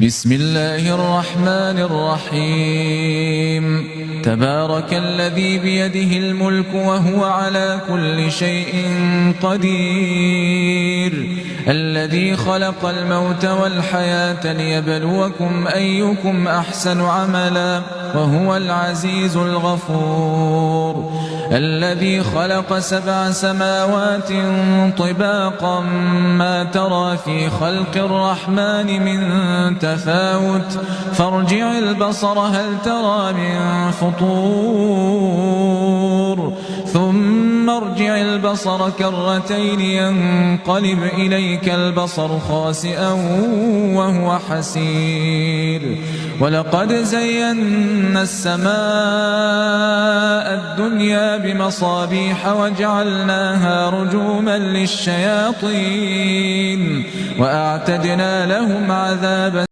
بسم الله الرحمن الرحيم تبارك الذي بيده الملك وهو على كل شيء قدير الذي خلق الموت والحياة ليبلوكم أيكم أحسن عملا وهو العزيز الغفور الذي خلق 7 سماوات طباقا ما ترى في خلق الرحمن من تفاوت فارجع البصر هل ترى من فطور ثم ارجع البصر كرتين ينقلب إليك البصر خاسئا وهو حسير ولقد زينا السماء الدنيا بمصابيح وجعلناها رجوما للشياطين وأعتدنا لهم عذاب